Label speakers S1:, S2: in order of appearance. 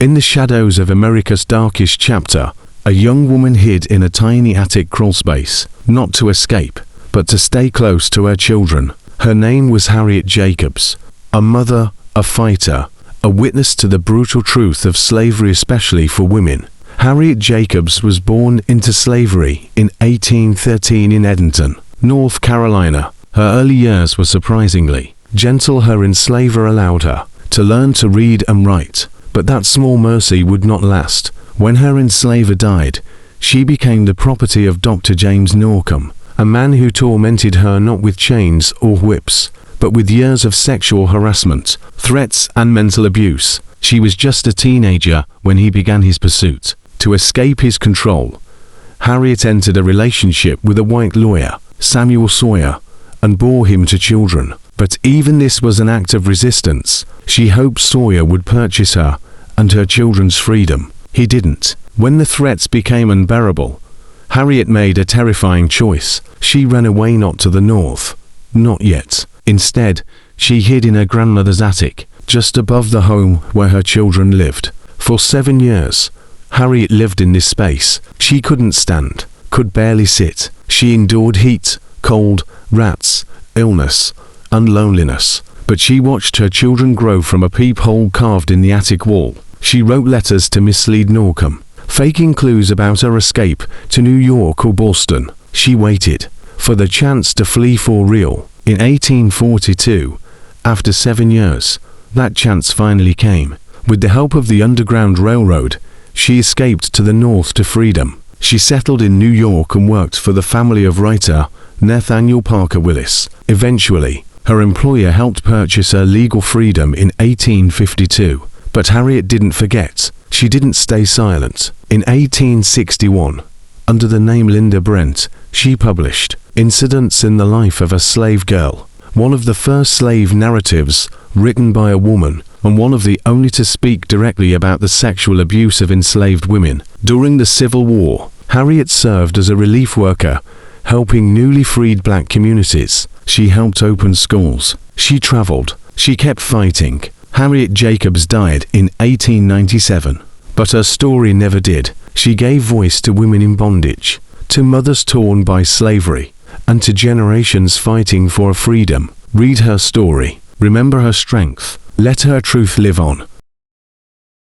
S1: In the shadows of America's darkest chapter, a young woman hid in a tiny attic crawlspace, not to escape, but to stay close to her children. Her name was Harriet Jacobs, a mother, a fighter, a witness to the brutal truth of slavery, especially for women. Harriet Jacobs was born into slavery in 1813 in Edenton, North Carolina. Her early years were surprisingly gentle. Her enslaver allowed her to learn to read and write, but that small mercy would not last. When her enslaver died, she became the property of Dr. James Norcom, a man who tormented her not with chains or whips, but with years of sexual harassment, threats, and mental abuse. She was just a teenager when he began his pursuit. To escape his control, Harriet entered a relationship with a white lawyer, Samuel Sawyer, and bore him to children. But even this was an act of resistance. She hoped Sawyer would purchase her and her children's freedom. He didn't. When the threats became unbearable, Harriet made a terrifying choice. She ran away, not to the north. Not yet. Instead, she hid in her grandmother's attic, just above the home where her children lived. For 7 years, Harriet lived in this space. She couldn't stand, could barely sit. She endured heat, cold, rats, illness, and loneliness. But she watched her children grow from a peephole carved in the attic wall. She wrote letters to mislead Norcom, faking clues about her escape to New York or Boston. She waited for the chance to flee for real. In 1842, after 7 years, that chance finally came. With the help of the Underground Railroad, she escaped to the north to freedom. She settled in New York and worked for the family of writer Nathaniel Parker Willis. Eventually, her employer helped purchase her legal freedom in 1852. But Harriet didn't forget. She didn't stay silent. In 1861, under the name Linda Brent, she published Incidents in the Life of a Slave Girl, one of the first slave narratives written by a woman, and one of the only to speak directly about the sexual abuse of enslaved women. During the Civil War, Harriet served as a relief worker, helping newly freed black communities. She helped open schools. She traveled. She kept fighting. Harriet Jacobs died in 1897, but her story never did. She gave voice to women in bondage, to mothers torn by slavery, and to generations fighting for freedom. Read her story. Remember her strength. Let her truth live on.